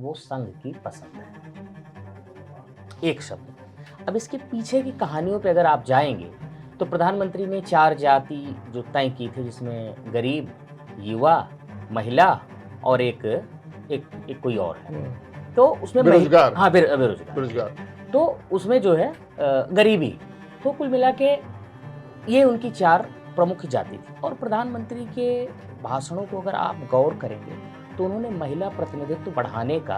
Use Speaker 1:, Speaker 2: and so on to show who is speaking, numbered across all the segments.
Speaker 1: वो संघ की पसंद है। एक शब्द। अब इसके पीछे की कहानियों पे अगर आप जाएंगे तो प्रधानमंत्री ने 4 जाति जो तय की थी, जिसमें गरीब, युवा, महिला और एक कोई और है। तो उसमें
Speaker 2: बेरोजगार।
Speaker 1: हाँ, बेरोजगार।
Speaker 2: बेरोजगार।
Speaker 1: तो उसमें जो है गरीबी, तो कुल मिला के ये उनकी 4 प्रमुख जाति थी। और प्रधानमंत्री के भाषणों को अगर आप गौर करेंगे तो उन्होंने महिला प्रतिनिधित्व बढ़ाने का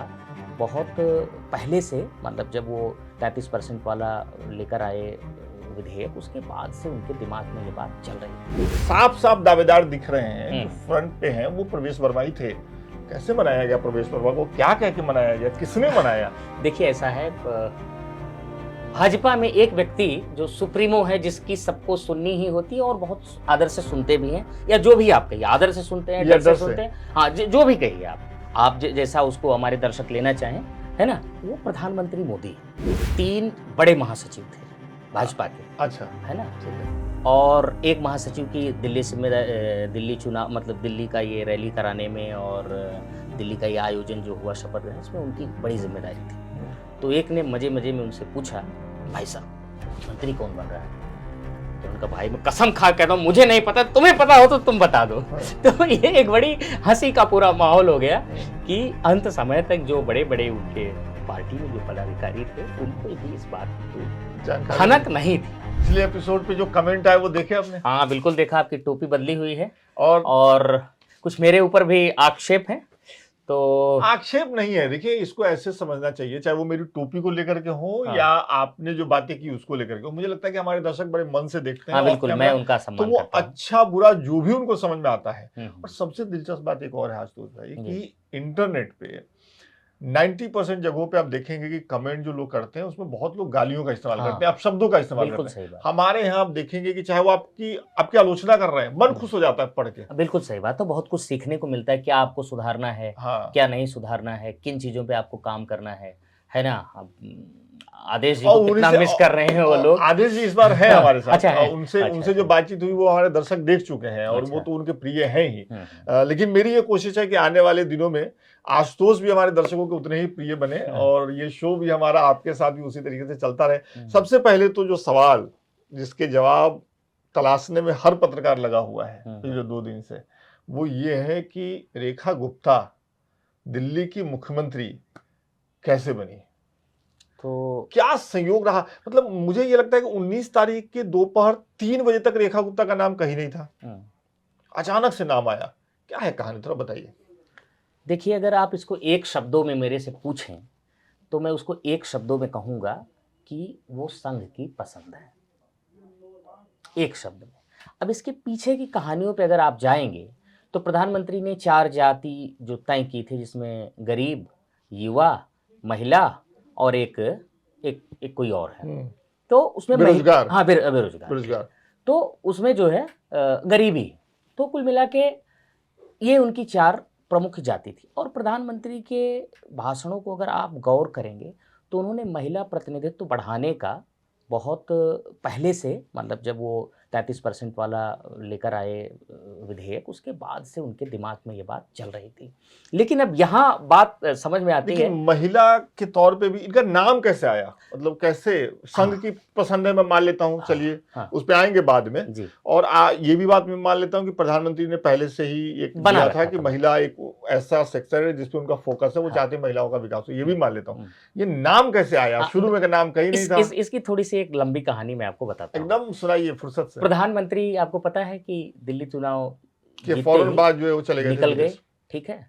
Speaker 1: बहुत पहले से, मतलब जब वो 33% वाला लेकर आए विधेयक, उसके बाद से उनके दिमाग में ये बात चल रही है।
Speaker 2: साफ साफ दावेदार दिख रहे हैं, जो फ्रंट पे हैं वो प्रवेश वर्मा ही थे। कैसे मनाया गया प्रवेश वर्मा को? क्या कह के मनाया गया? किसने मनाया?
Speaker 1: देखिए, ऐसा है, भाजपा में एक व्यक्ति जो सुप्रीमो है, जिसकी सबको सुननी ही होती है और बहुत आदर से सुनते भी हैं, या जो भी आप कहिए, आदर से सुनते हैं, डर से सुनते हैं, हाँ, जो भी कहिए आप जैसा उसको हमारे दर्शक लेना चाहें, है ना, वो प्रधानमंत्री मोदी। 3 बड़े महासचिव थे भाजपा के,
Speaker 2: अच्छा,
Speaker 1: है ना, और एक महासचिव की दिल्ली चुनाव, मतलब दिल्ली का ये रैली कराने में और दिल्ली का ये आयोजन जो हुआ शपथ ग्रहण, इसमें उनकी बड़ी जिम्मेदारी थी। तो एक ने मजे मजे में उनसे पूछा, भाई साहब मंत्री कौन बन रहा है? तो उनका, भाई मैं कसम खा कहता हूँ मुझे नहीं पता, तुम्हें पता हो तो तुम बता दो। तो ये एक बड़ी हंसी का पूरा माहौल हो गया कि अंत समय तक जो बड़े बड़े उनके पार्टी में जो पदाधिकारी थे, उनको भी इस बात की भनक नहीं थी।
Speaker 2: पिछले एपिसोड पे जो कमेंट आए वो देखे आपने?
Speaker 1: हाँ, बिल्कुल देखा। आपकी टोपी बदली हुई है और कुछ मेरे ऊपर भी आक्षेप है। तो
Speaker 2: आक्षेप नहीं है, देखिए इसको ऐसे समझना चाहिए, चाहे वो मेरी टोपी को लेकर के हो, या आपने जो बातें की उसको लेकर के हो। मुझे लगता है कि हमारे दर्शक बड़े मन से देखते हैं।
Speaker 1: हाँ, बिल्कुल, मैं उनका सम्मान
Speaker 2: करता हूं। तो वो अच्छा बुरा जो भी उनको समझ में आता है। और सबसे दिलचस्प बात एक और है आशुतोष भाई, कि इंटरनेट पे 90% जगहों पे आप देखेंगे कि कमेंट जो लोग करते हैं उसमें बहुत लोग गालियों का इस्तेमाल करते हैं, अपशब्दों का इस्तेमाल करते हैं। हमारे यहाँ आप देखेंगे कि चाहे वो आपकी आलोचना कर रहे हैं, मन खुश हो जाता है पढ़ के।
Speaker 1: बिल्कुल सही बात है, बहुत कुछ सीखने को मिलता है, क्या आपको सुधारना है, क्या नहीं सुधारना है, किन चीजों पे आपको काम करना है ना। आदेश जी को कितना मिस कर रहे हैं वो लोग।
Speaker 2: आदेश जी इस बार है हमारे साथ।
Speaker 1: अच्छा,
Speaker 2: उनसे जो बातचीत हुई वो हमारे दर्शक देख चुके हैं, और वो तो उनके प्रिय हैं ही। लेकिन मेरी ये कोशिश है कि आने वाले दिनों में आशुतोष भी हमारे दर्शकों के उतने ही प्रिय बने, और ये शो भी हमारा आपके साथ भी उसी तरीके से चलता रहे। सबसे पहले तो जो सवाल जिसके जवाब तलाशने में हर पत्रकार लगा हुआ है पिछले 2 दिन से, वो ये है कि रेखा गुप्ता दिल्ली की मुख्यमंत्री कैसे बनी? तो क्या संयोग रहा? मतलब मुझे ये लगता है कि 19 तारीख के दोपहर 3 बजे तक रेखा गुप्ता का नाम कहीं नहीं था, अचानक से नाम आया। क्या है कहानी, थोड़ा बताइए।
Speaker 1: देखिए, अगर आप इसको एक शब्दों में मेरे से पूछें तो मैं उसको एक शब्दों में कहूंगा कि वो संघ की पसंद है। एक शब्द में। अब इसके पीछे की कहानियों पे अगर आप जाएंगे तो प्रधानमंत्री ने 4 जाति जो तय की थी, जिसमें गरीब, युवा, महिला और एक कोई और है। तो उसमें
Speaker 2: बेरोजगार।
Speaker 1: हाँ, बेरोजगार। तो उसमें जो है गरीबी, तो कुल मिला के ये उनकी 4 प्रमुख जाति थी। और प्रधानमंत्री के भाषणों को अगर आप गौर करेंगे तो उन्होंने महिला प्रतिनिधित्व बढ़ाने का बहुत पहले से, मतलब जब वो 33% वाला लेकर आए विधेयक, उसके बाद से उनके दिमाग में ये बात चल रही थी। लेकिन अब यहाँ बात समझ में आती है,
Speaker 2: महिला के तौर पे भी इनका नाम कैसे आया? मतलब कैसे संघ की पसंद है, मैं मान लेता हूँ, चलिए उस पे आएंगे बाद में। और ये भी बात मैं मान लेता हूँ कि प्रधानमंत्री ने पहले से ही एक दिया था कि महिला एक ऐसा सेक्टर है जिसपे उनका फोकस है, वो चाहते महिलाओं का विकास हो, ये भी मान लेता हूँ। ये नाम कैसे आया? शुरू में का नाम कहीं नहीं था।
Speaker 1: इसकी थोड़ी सी एक लंबी कहानी मैं आपको बताता हूँ।
Speaker 2: एकदम सुनाइए फुर्सत से।
Speaker 1: प्रधानमंत्री, आपको पता है कि दिल्ली चुनाव
Speaker 2: के फौरन बाद जो है वो चले गए,
Speaker 1: निकल गए, ठीक है।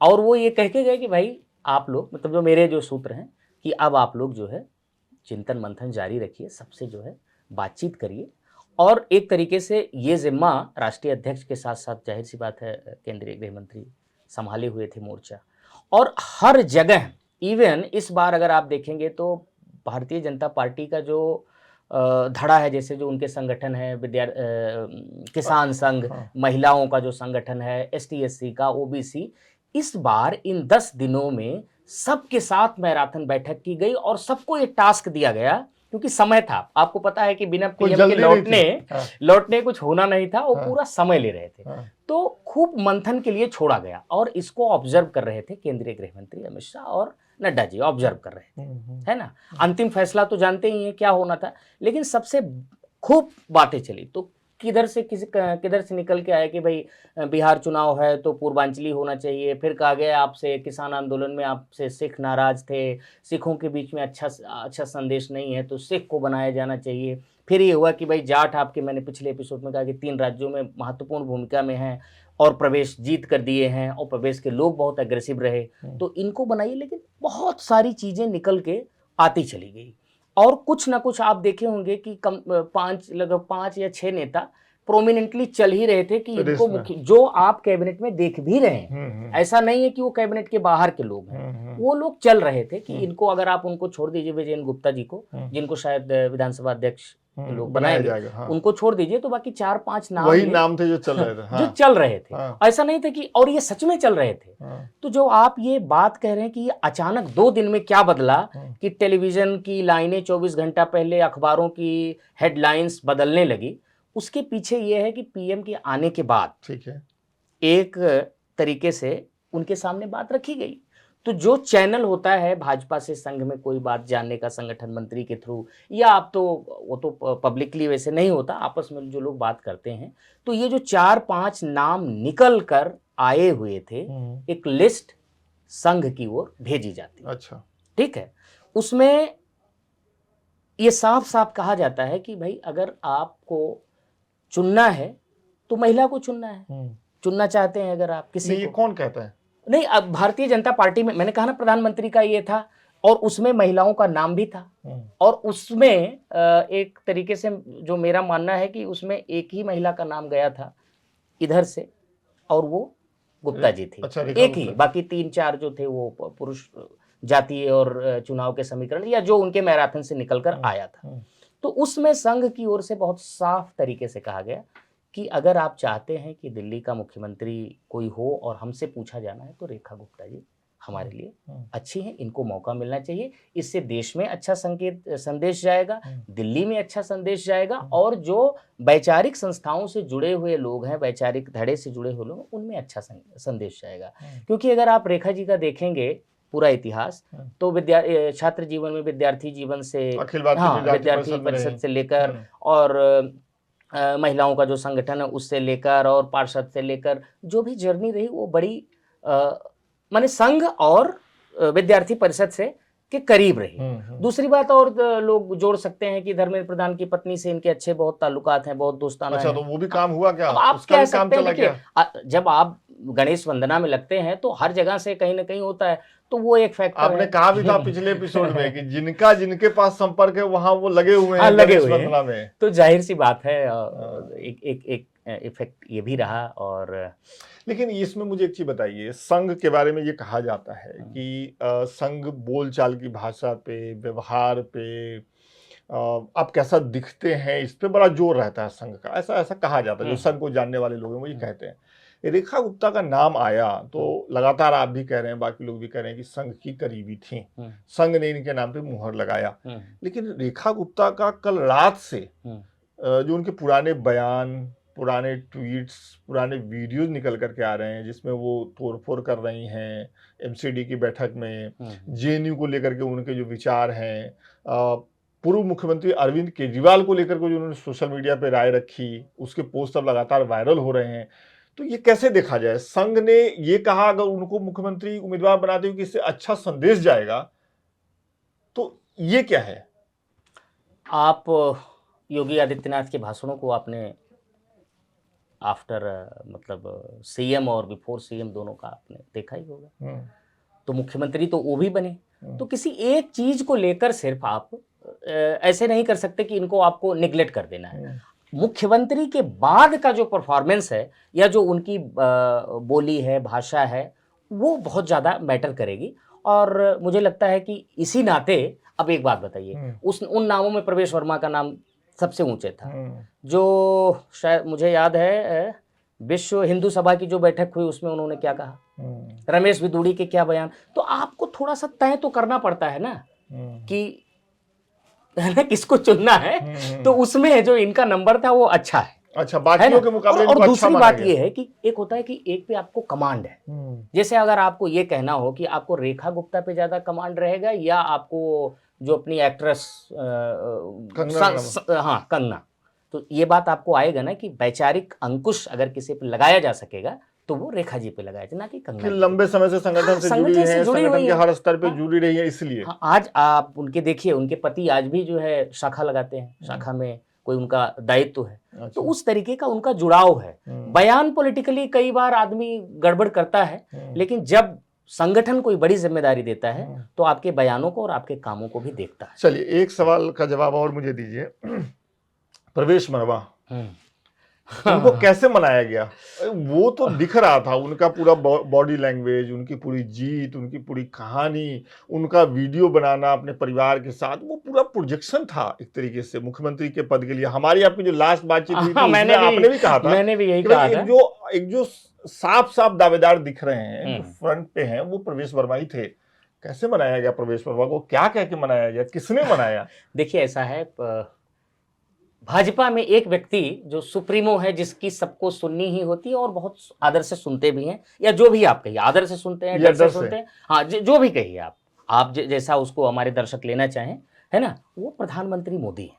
Speaker 1: और वो ये कह के गए कि भाई आप लोग, मतलब जो मेरे जो सूत्र हैं, कि अब आप लोग जो है चिंतन मंथन जारी रखिए, सबसे जो है बातचीत करिए। और एक तरीके से ये जिम्मा राष्ट्रीय अध्यक्ष के साथ साथ, जाहिर सी बात है, केंद्रीय गृह मंत्री संभाले हुए थे मोर्चा। और हर जगह, इवन इस बार अगर आप देखेंगे तो भारतीय जनता पार्टी का जो धड़ा है, जैसे जो उनके संगठन है, किसान संघ, महिलाओं का जो संगठन है, ST SC का, OBC, इस बार इन 10 दिनों में सबके साथ मैराथन बैठक की गई और सबको ये टास्क दिया गया, क्योंकि समय था। आपको पता है कि बिना PM के लौटने कुछ होना नहीं था, वो पूरा समय ले रहे थे। तो खूब मंथन के लिए छोड़ा गया और इसको ऑब्जर्व कर रहे थे केंद्रीय गृह मंत्री अमित शाह और नड्डा जी ऑब्जर्व कर रहे थे, है ना। अंतिम फैसला तो जानते ही हैं क्या होना था, लेकिन सबसे खूब बातें चली तो किधर से निकल के आया कि भाई बिहार चुनाव है तो पूर्वांचली होना चाहिए। फिर कहा गया आपसे किसान आंदोलन में आपसे सिख नाराज थे, सिखों के बीच में अच्छा संदेश नहीं है तो सिख को बनाया जाना चाहिए। फिर ये हुआ कि भाई जाट आपके, मैंने पिछले एपिसोड में कहा कि 3 राज्यों में महत्वपूर्ण भूमिका में हैं और प्रवेश जीत कर दिए हैं और प्रवेश के लोग बहुत एग्रेसिव रहे तो इनको बनाइए। लेकिन बहुत सारी चीज़ें निकल के आती चली गई और कुछ ना कुछ आप देखे होंगे कि लगभग 5 या 6 नेता प्रोमिनेंटली चल ही रहे थे कि इनको मुख्य जो आप कैबिनेट में देख भी रहे हैं, ऐसा नहीं है कि वो कैबिनेट के बाहर के लोग हैं, वो लोग चल रहे थे कि इनको अगर आप उनको छोड़ दीजिए, विजयेंद्र गुप्ता जी को जिनको शायद विधानसभा अध्यक्ष लोग बनाएंगे, उनको छोड़ दीजिए तो बाकी 4-5 नाम
Speaker 2: वही नाम थे जो चल रहे थे।
Speaker 1: जो चल रहे थे, ऐसा नहीं था कि, और ये सच में चल रहे थे। तो जो आप ये बात कह रहे हैं कि ये अचानक 2 दिन में क्या बदला कि टेलीविजन की लाइनें 24 घंटा पहले अखबारों की हेडलाइंस बदलने लगी, उसके पीछे ये है कि पीएम के आने के बाद
Speaker 2: ठीक है
Speaker 1: एक तरीके से उनके सामने बात रखी गई। तो जो चैनल होता है भाजपा से संघ में कोई बात जानने का संगठन मंत्री के थ्रू, या आप तो वो तो पब्लिकली वैसे नहीं होता, आपस में जो लोग बात करते हैं, तो ये जो 4-5 नाम निकल कर आए हुए थे, एक लिस्ट संघ की ओर भेजी जाती।
Speaker 2: अच्छा,
Speaker 1: ठीक है, उसमें ये साफ साफ कहा जाता है कि भाई अगर आपको चुनना है तो महिला को चुनना है, चुनना चाहते हैं अगर आप किसी
Speaker 2: ये कौन कहता है?
Speaker 1: नहीं, अब भारतीय जनता पार्टी में, मैंने कहा ना प्रधानमंत्री का ये था और उसमें महिलाओं का नाम भी था और उसमें एक तरीके से जो मेरा मानना है कि उसमें एक ही महिला का नाम गया था इधर से और वो गुप्ता जी थी।
Speaker 2: अच्छा,
Speaker 1: एक ही, बाकी 3-4 जो थे वो पुरुष जातीय और चुनाव के समीकरण या जो उनके मैराथन से निकलकर आया था। तो उसमें संघ की ओर से बहुत साफ तरीके से कहा गया कि अगर आप चाहते हैं कि दिल्ली का मुख्यमंत्री कोई हो और हमसे पूछा जाना है तो रेखा गुप्ता जी हमारे लिए अच्छी हैं, इनको मौका मिलना चाहिए। इससे देश में अच्छा संदेश जाएगा, दिल्ली में अच्छा संदेश जाएगा और जो वैचारिक संस्थाओं से जुड़े हुए लोग हैं, वैचारिक धड़े से जुड़े हुए लोग, उनमें अच्छा संदेश जाएगा। क्योंकि अगर आप रेखा जी का देखेंगे पूरा इतिहास तो छात्र जीवन में, विद्यार्थी जीवन से, विद्यार्थी परिषद से लेकर और महिलाओं का जो संगठन है उससे लेकर और पार्षद से लेकर जो भी जर्नी रही वो बड़ी माने संघ और विद्यार्थी परिषद से के करीब रही। दूसरी बात और लोग जोड़ सकते हैं कि धर्मेंद्र प्रधान की पत्नी से इनके अच्छे बहुत ताल्लुकात हैं, बहुत दोस्ताना
Speaker 2: अच्छा, तो वो भी काम हुआ क्या?
Speaker 1: आप कह सकते हैं, देखिए जब आप गणेश वंदना में लगते हैं तो हर जगह से कहीं ना कहीं होता है, तो वो एक फैक्टर
Speaker 2: आपने कहा भी था पिछले एपिसोड में कि जिनके पास संपर्क है वहां वो लगे हुए हैं,
Speaker 1: लगे हुए वंदना में, तो जाहिर सी बात है एक इफेक्ट ये भी रहा। और
Speaker 2: लेकिन इसमें मुझे एक चीज बताइए, संघ के बारे में ये कहा जाता है कि संघ बोलचाल की भाषा पे, व्यवहार पे, आप कैसा दिखते हैं, इस पे बड़ा जोर रहता है संघ का, ऐसा कहा जाता है। जो संघ को जानने वाले लोग हैं वो ये कहते हैं। रेखा गुप्ता का नाम आया तो लगातार आप भी कह रहे हैं, बाकी लोग भी कह रहे हैं कि संघ की करीबी थी, संघ ने इनके नाम पे मुहर लगाया। लेकिन रेखा गुप्ता का कल रात से जो उनके पुराने बयान, पुराने ट्वीट्स, पुराने वीडियोस निकल करके आ रहे हैं जिसमें वो तोड़फोड़ कर रही हैं एमसीडी की बैठक में, जेएनयू को लेकर के उनके जो विचार हैं, पूर्व मुख्यमंत्री अरविंद केजरीवाल को लेकर के जो उन्होंने सोशल मीडिया पे राय रखी, उसके पोस्ट अब लगातार वायरल हो रहे हैं। तो ये कैसे देखा जाए? संघ ने ये कहा अगर उनको मुख्यमंत्री उम्मीदवार बनाते हो कि इससे अच्छा संदेश जाएगा, तो ये क्या है?
Speaker 1: आप योगी आदित्यनाथ के भाषणों को आपने आफ्टर मतलब सीएम और बिफोर सीएम दोनों का आपने देखा ही होगा। तो मुख्यमंत्री तो वो भी बने, तो किसी एक चीज को लेकर सिर्फ आप ऐसे नहीं कर सकते कि इनको आपको निगलेक्ट कर देना है। मुख्यमंत्री के बाद का जो परफॉर्मेंस है या जो उनकी बोली है, भाषा है, वो बहुत ज़्यादा मैटर करेगी। और मुझे लगता है कि इसी नाते, अब एक बात बताइए, उन नामों में प्रवेश वर्मा का नाम सबसे ऊंचे था, जो शायद मुझे याद है विश्व हिंदू सभा की जो बैठक हुई उसमें उन्होंने क्या कहा, रमेश बिदूड़ी के क्या बयान। तो आपको थोड़ा सा तय तो करना पड़ता है ना कि किसको चुनना है। तो उसमें जो इनका नंबर था वो अच्छा है।
Speaker 2: अच्छा,
Speaker 1: है
Speaker 2: बाकियों
Speaker 1: ना।
Speaker 2: के मुकाबले
Speaker 1: और
Speaker 2: इनको अच्छा
Speaker 1: दूसरी
Speaker 2: माना
Speaker 1: बात
Speaker 2: गया।
Speaker 1: ये है कि एक होता है कि एक पे आपको कमांड है। जैसे अगर आपको ये कहना हो कि आपको रेखा गुप्ता पे ज्यादा कमांड रहेगा या आपको जो अपनी एक्ट्रेस
Speaker 2: कंगना रनावत।
Speaker 1: हाँ कंगना, तो ये बात आपको आएगा ना कि वैचारिक अंकुश अगर किसी पे लगाया जा सकेगा तो वो रेखा जी पे लगाया जाए, ना कि
Speaker 2: कि
Speaker 1: कंगना जी पे।
Speaker 2: लंबे समय से संगठन
Speaker 1: हाँ,
Speaker 2: से जुड़ी
Speaker 1: संगठन से
Speaker 2: हैं,
Speaker 1: जुड़ी
Speaker 2: संगठन
Speaker 1: हुई
Speaker 2: के
Speaker 1: है।
Speaker 2: हर स्तर पे
Speaker 1: हाँ,
Speaker 2: जुड़ी रही है, इसलिए।
Speaker 1: हाँ, आज आप उनके देखिए, उनके पति आज भी जो है शाखा लगाते हैं, शाखा में कोई उनका दायित्व है, तो
Speaker 2: अच्छा।
Speaker 1: उस तरीके का उनका जुड़ाव है। बयान पॉलिटिकली कई बार आदमी गड़बड़ करता है, लेकिन जब संगठन कोई बड़ी जिम्मेदारी देता है तो आपके बयानों को और आपके कामों को भी देखता है।
Speaker 2: चलिए, एक सवाल का जवाब और मुझे दीजिए। प्रवेश वर्मा, उनको कैसे मनाया गया? वो तो दिख रहा था, उनका पूरा बॉडी लैंग्वेज, उनकी पूरी जीत, उनकी पूरी कहानी, उनका वीडियो बनाना अपने परिवार के साथ, वो पूरा प्रोजेक्शन था एक तरीके से मुख्यमंत्री के पद के लिए। हमारी आपकी जो लास्ट बातचीत हुई थी उसमें आपने भी कहा था
Speaker 1: मैंने भी यही
Speaker 2: कि
Speaker 1: कहा
Speaker 2: भाई
Speaker 1: था।
Speaker 2: एक जो साफ साफ दावेदार दिख रहे हैं, जो फ्रंट पे हैं, वो प्रवेश वर्मा ही थे। कैसे मनाया गया प्रवेश वर्मा को? क्या कह के मनाया गया? किसने मनाया?
Speaker 1: देखिए, ऐसा है, भाजपा में एक व्यक्ति जो सुप्रीमो है, जिसकी सबको सुननी ही होती है और बहुत आदर से सुनते भी हैं, या जो भी आप कहिए, आदर से सुनते हैं, डर से सुनते हैं, हाँ, जो भी कहिए आप जैसा उसको हमारे दर्शक लेना चाहें, है ना, वो प्रधानमंत्री मोदी है।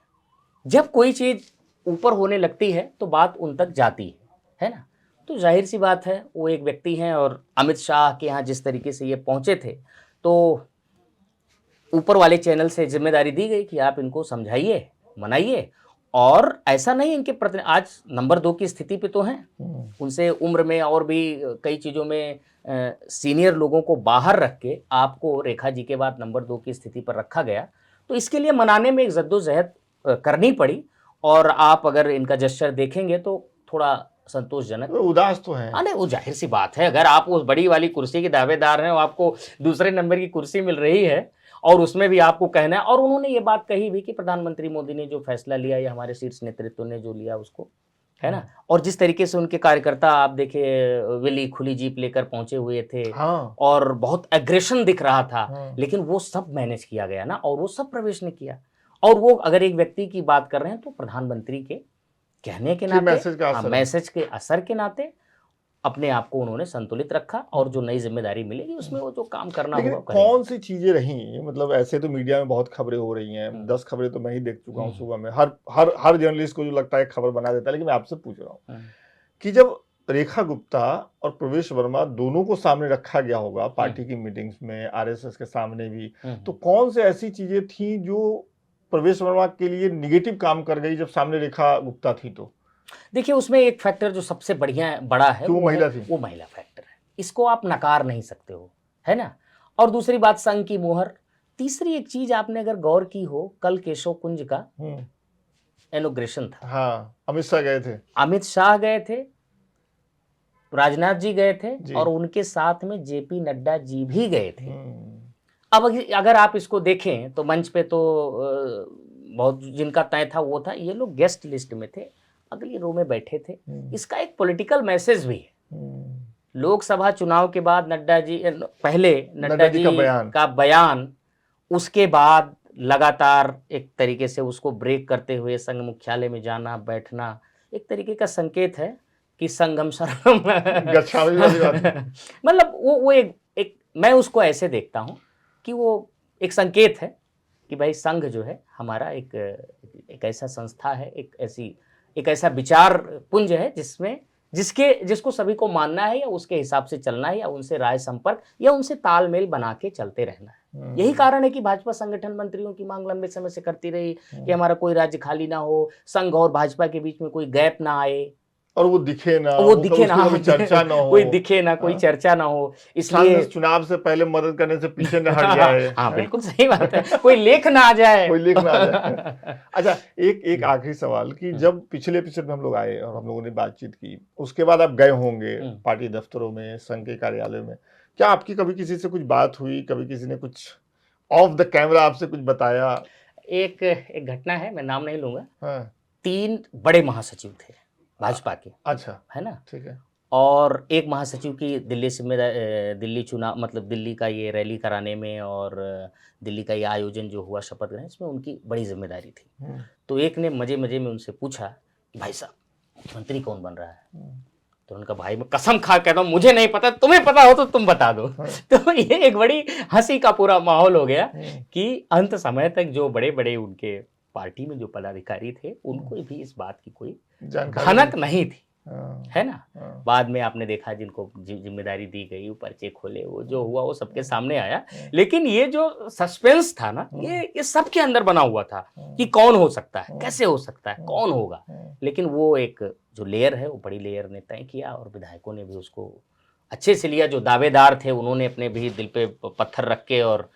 Speaker 1: जब कोई चीज ऊपर होने लगती है तो बात उन तक जाती है ना। तो जाहिर सी बात है, वो एक व्यक्ति हैं, और अमित शाह के यहाँ जिस तरीके से ये पहुंचे थे, तो ऊपर वाले चैनल से जिम्मेदारी दी गई कि आप इनको समझाइए, मनाइए, और ऐसा नहीं इनके प्रति आज नंबर 2 की स्थिति पे तो हैं, उनसे उम्र में और भी कई चीज़ों में सीनियर लोगों को बाहर रख के आपको रेखा जी के बाद नंबर 2 की स्थिति पर रखा गया, तो इसके लिए मनाने में एक जद्दोजहद करनी पड़ी। और आप अगर इनका जेस्चर देखेंगे तो थोड़ा संतोषजनक,
Speaker 2: उदास तो है।
Speaker 1: अरे वो जाहिर सी बात है, अगर आप उस बड़ी वाली कुर्सी के दावेदार हैं और आपको दूसरे नंबर की कुर्सी मिल रही है और उसमें भी आपको कहना है, और उन्होंने ये बात कही भी कि प्रधानमंत्री मोदी ने जो फैसला लिया, या हमारे शीर्ष नेतृत्व ने जो लिया उसको, है ना, और जिस तरीके से उनके कार्यकर्ता आप देखिए विली खुली जीप लेकर पहुंचे हुए थे,
Speaker 2: हाँ।
Speaker 1: और बहुत एग्रेशन दिख रहा था, लेकिन वो सब मैनेज किया गया ना, और वो सब प्रवेश ने किया। और वो अगर एक व्यक्ति की बात कर रहे हैं तो प्रधानमंत्री के कहने के नाते, मैसेज के असर के नाते अपने आप को उन्होंने संतुलित रखा, और जो नई जिम्मेदारी मिलेगी उसमें वो जो काम करना होगा
Speaker 2: कौन सी चीजें रही? मतलब ऐसे तो मीडिया में बहुत खबरें हो रही हैं, 10 खबरें तो मैं ही देख चुका हूँ सुबह में। हर जर्नलिस्ट को जो लगता है खबर बना देता है, लेकिन मैं आपसे पूछ रहा हूँ कि जब रेखा गुप्ता और प्रवेश वर्मा दोनों को सामने रखा गया होगा पार्टी की मीटिंग्स में, आरएसएस के सामने भी, तो कौन से ऐसी चीजें थी जो प्रवेश वर्मा के लिए निगेटिव काम कर गई जब सामने रेखा गुप्ता थी? तो
Speaker 1: देखिए, उसमें एक फैक्टर जो सबसे बड़ा है,
Speaker 2: वो महिला थी।
Speaker 1: वो महिला फैक्टर है, इसको आप नकार नहीं सकते हो, है ना। और दूसरी बात, संघ की मुहर। तीसरी एक चीज आपने अगर गौर की हो, कल केशव कुंज का इनॉग्रेशन था।
Speaker 2: हाँ, अमित शाह गए थे,
Speaker 1: राजनाथ जी गए थे, और उनके साथ में जेपी नड्डा जी भी गए थे। अब अगर आप इसको देखें तो मंच पे तो बहुत जिनका तय था वो था, ये लोग गेस्ट लिस्ट में थे, अगली रो में बैठे थे। इसका एक पॉलिटिकल मैसेज भी है। लोकसभा चुनाव के बाद नड्डा जी का बयान, उसके बाद लगातार एक तरीके से उसको ब्रेक करते हुए संघ मुख्यालय में जाना बैठना, एक तरीके का संकेत है कि संगम शरणम मतलब वो एक मैं उसको ऐसे देखता हूं कि वो एक संकेत है कि भाई संघ जो है हमारा एक ऐसा संस्था है, एक ऐसा विचार पुंज है जिसको सभी को मानना है, या उसके हिसाब से चलना है, या उनसे राय संपर्क या उनसे तालमेल बना के चलते रहना है। यही कारण है कि भाजपा संगठन मंत्रियों की मांग लंबे समय से करती रही कि हमारा कोई राज्य खाली ना हो, संघ और भाजपा के बीच में कोई गैप ना आए,
Speaker 2: और वो दिखे ना,
Speaker 1: कोई
Speaker 2: चर्चा ना हो,
Speaker 1: कोई दिखे ना, कोई चर्चा ना हो, इसलिए
Speaker 2: चुनाव से पहले मदद करने से पीछे न हट जाए।
Speaker 1: हाँ, बिल्कुल सही बात है, कोई लेख ना आ जाए,
Speaker 2: अच्छा, एक आखिरी सवाल कि जब पिछले एपिसोड में हम लोग आए और हम लोगों ने बातचीत की, उसके बाद आप गए होंगे पार्टी दफ्तरों में, संघ के कार्यालय में, क्या आपकी कभी किसी से कुछ बात हुई? कभी किसी ने कुछ ऑफ द कैमरा आपसे कुछ बताया?
Speaker 1: एक घटना है, मैं नाम नहीं लूंगा। 3 बड़े महासचिव थे भाजपा के,
Speaker 2: अच्छा,
Speaker 1: है ना,
Speaker 2: ठीक है,
Speaker 1: और एक महासचिव की दिल्ली चुनाव, मतलब दिल्ली का ये रैली कराने में और दिल्ली का ये आयोजन जो हुआ शपथ ग्रहण, इसमें उनकी बड़ी जिम्मेदारी थी। तो एक ने मजे मजे में उनसे पूछा कि भाई साहब, मुख्यमंत्री कौन बन रहा है। तो उनका भाई मैं कसम खा कहता हूँ मुझे नहीं पता, तुम्हें पता हो तो तुम बता दो। तो ये एक बड़ी हंसी का पूरा माहौल हो गया कि अंत समय तक जो बड़े बड़े उनके पार्टी में जो पदाधिकारी थे उनको भी इस बात की कोई भनक नहीं थी, है ना। बाद में आपने देखा जिनको जिम्मेदारी दी गई, वो पर्चे खोले, वो जो हुआ वो सबके सामने आया। लेकिन ये जो सस्पेंस था ना, ये सबके अंदर बना हुआ था कि कौन हो सकता है, कैसे हो सकता है, कौन होगा। लेकिन वो एक जो लेयर है वो बड़ी लेयर ने तय किया और विधायकों ने भी उसको अच्छे से लिया। जो दावेदार थे उन्होंने अपने भी दिल पे पत्थर रख के और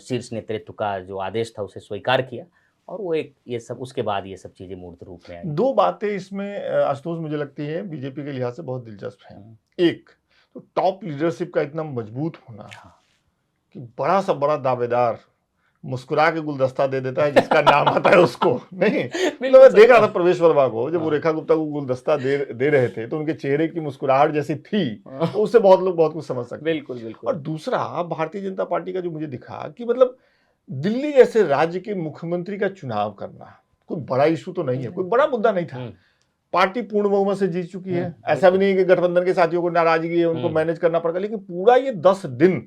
Speaker 1: शीर्ष नेतृत्व का जो आदेश था उसे स्वीकार किया और वो एक ये सब उसके बाद ये सब चीजें मूर्त रूप में आई।
Speaker 2: दो बातें इसमें आशुतोष मुझे लगती है बीजेपी के लिहाज से बहुत दिलचस्प है। एक तो टॉप लीडरशिप का इतना मजबूत होना कि बड़ा सा बड़ा दावेदार मुस्कुरा के गुलदस्ता दे देता है जिसका नाम आता है उसको। नहीं मतलब मैं देख रहा था प्रवेश वर्मा को, जब वो रेखा गुप्ता को गुलदस्ता दे रहे थे तो उनके चेहरे की मुस्कुराहट जैसी थी, तो उससे बहुत लोग बहुत कुछ समझ सकते।
Speaker 1: बिल्कुल बिल्कुल।
Speaker 2: और दूसरा भारतीय जनता पार्टी का जो मुझे दिखा कि मतलब दिल्ली जैसे राज्य के मुख्यमंत्री का चुनाव करना कोई बड़ा इशू तो नहीं है, कोई बड़ा मुद्दा नहीं था। पार्टी पूर्ण बहुमत से जीत चुकी है, ऐसा भी नहीं कि गठबंधन के साथियों को नाराजगी है उनको मैनेज करना पड़ेगा, लेकिन पूरा ये 10 दिन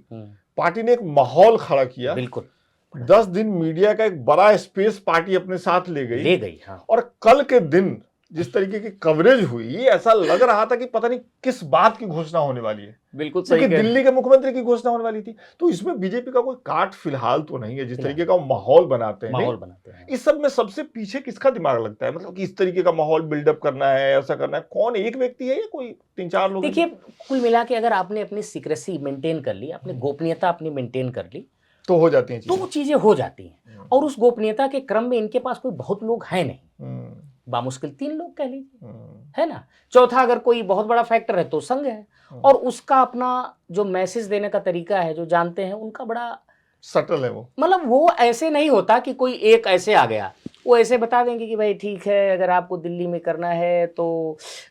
Speaker 2: पार्टी ने एक माहौल खड़ा किया।
Speaker 1: बिल्कुल
Speaker 2: 10 दिन मीडिया का एक बड़ा स्पेस पार्टी अपने साथ ले गई।
Speaker 1: हाँ।
Speaker 2: और कल के दिन जिस तरीके की कवरेज हुई, ऐसा लग रहा था कि पता नहीं किस बात की घोषणा होने वाली है।
Speaker 1: बिल्कुल सही,
Speaker 2: दिल्ली के मुख्यमंत्री की घोषणा होने वाली थी। तो इसमें बीजेपी का कोई काट फिलहाल तो नहीं है। जिस तरीके का माहौल बनाते हैं इस सब में सबसे पीछे किसका दिमाग लगता है, मतलब कि इस तरीके का माहौल बिल्डअप करना है, ऐसा करना है, कौन एक व्यक्ति है या कोई 3-4 लोग?
Speaker 1: देखिए कुल मिला के अगर आपने अपनी सीक्रेसी मेंटेन कर ली, अपनी गोपनीयता अपनी मेंटेन कर ली
Speaker 2: तो हो जाती हैं
Speaker 1: चीजें। तो चीजें हो जाती हैं। और उस गोपनीयता के क्रम में इनके पास कोई बहुत लोग हैं नहीं, बामुश्किल 3 लोग कह लीजिए, है ना। चौथा अगर कोई बहुत बड़ा फैक्टर है तो संघ है, और उसका अपना जो मैसेज देने का तरीका है जो जानते हैं उनका बड़ा
Speaker 2: सटल है वो।
Speaker 1: मतलब वो ऐसे नहीं होता कि कोई एक ऐसे आ गया, वो ऐसे बता देंगे कि भाई ठीक है अगर आपको दिल्ली में करना है तो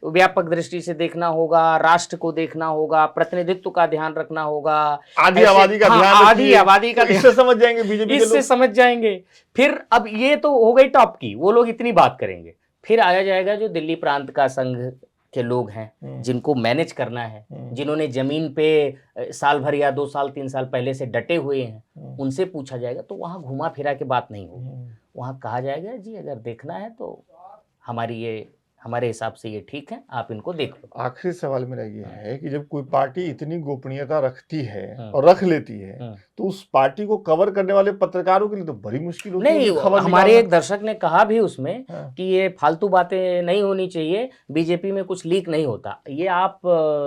Speaker 1: व्यापक दृष्टि से देखना होगा, राष्ट्र को देखना होगा, प्रतिनिधित्व का ध्यान रखना होगा,
Speaker 2: आधी आबादी का ध्यान,
Speaker 1: आधी आबादी का,
Speaker 2: इससे समझ जाएंगे बीजेपी के लोग,
Speaker 1: इससे समझ जाएंगे। फिर अब ये तो हो गई टॉप की, वो लोग इतनी बात करेंगे। फिर आया जाएगा जो दिल्ली प्रांत का संघ के लोग हैं जिनको मैनेज करना है, जिन्होंने जमीन पे साल भर या 2 साल 3 साल पहले से डटे हुए हैं, उनसे पूछा जाएगा। तो वहाँ घुमा फिरा के बात नहीं होगी, वहाँ कहा जाएगा जी अगर देखना है तो हमारे हिसाब से ये ठीक है, आप इनको देख लो।
Speaker 2: आखिरी सवाल मेरा ये है कि जब कोई पार्टी इतनी गोपनीयता रखती है और रख लेती है तो उस पार्टी को कवर करने वाले पत्रकारों के लिए तो बड़ी मुश्किल होती है।
Speaker 1: नहीं, हमारे एक दर्शक ने कहा भी उसमें कि ये फालतू बातें नहीं होनी चाहिए, बीजेपी में कुछ लीक नहीं होता। ये आप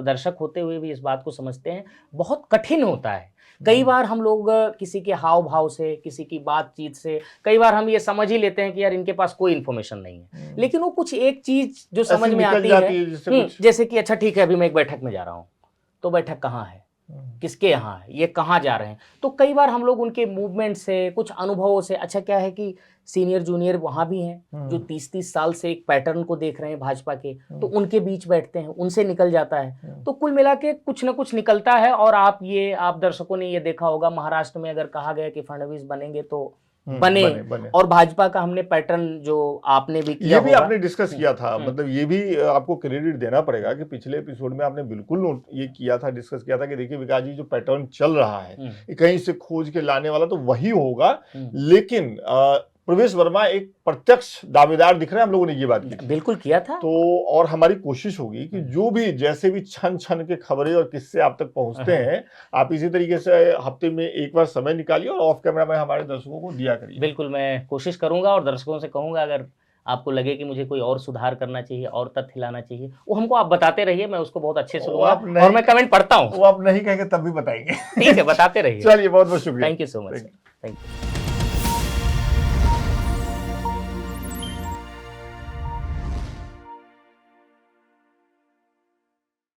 Speaker 1: दर्शक होते हुए भी इस बात को समझते हैं, बहुत कठिन होता है। कई बार हम लोग किसी के हाव भाव से, किसी की बातचीत से कई बार हम ये समझ ही लेते हैं कि यार इनके पास कोई इन्फॉर्मेशन नहीं है, लेकिन वो कुछ एक चीज जो समझ में आती है जैसे कि अच्छा ठीक है अभी मैं एक बैठक में जा रहा हूँ, तो बैठक कहाँ है, किसके यहाँ है, ये कहाँ जा रहे हैं। तो कई बार हम लोग उनके मूवमेंट से, कुछ अनुभवों से, अच्छा क्या है कि सीनियर जूनियर वहाँ भी हैं जो 30-30 साल से एक पैटर्न को देख रहे हैं भाजपा के, तो उनके बीच बैठते हैं, उनसे निकल जाता है। तो कुल मिला के कुछ ना कुछ निकलता है। और आप दर्शकों ने ये देखा होगा, महाराष्ट्र में अगर कहा गया कि फडणवीस बनेंगे तो बने। और भाजपा का हमने पैटर्न जो आपने भी किया,
Speaker 2: ये भी आपने डिस्कस किया था, मतलब ये भी आपको क्रेडिट देना पड़ेगा कि पिछले एपिसोड में आपने बिल्कुल नोट ये किया था, डिस्कस किया था कि देखिए विकास जी जो पैटर्न चल रहा है कहीं से खोज के लाने वाला तो वही होगा। लेकिन प्रवेश वर्मा एक प्रत्यक्ष दावेदार दिख रहे हैं, हम लोगों ने ये बात की,
Speaker 1: बिल्कुल किया था।
Speaker 2: तो और हमारी कोशिश होगी कि जो भी जैसे भी छन छन के खबरें और किससे आप तक पहुंचते हैं, आप इसी तरीके से हफ्ते में एक बार समय निकालिए और ऑफ कैमरा में हमारे दर्शकों को दिया करिए।
Speaker 1: बिल्कुल मैं कोशिश करूंगा और दर्शकों से कहूंगा अगर आपको लगे कि मुझे कोई और सुधार करना चाहिए और तथ्य लाना चाहिए, वो हमको आप बताते रहिए, मैं उसको बहुत अच्छे से लूंगा और मैं कमेंट पढ़ता हूँ।
Speaker 2: वो आप नहीं कहेंगे तब भी बताएंगे।
Speaker 1: ठीक है, बताते रहिए।
Speaker 2: चलिए बहुत बहुत शुक्रिया,
Speaker 1: thank you so much, thank you.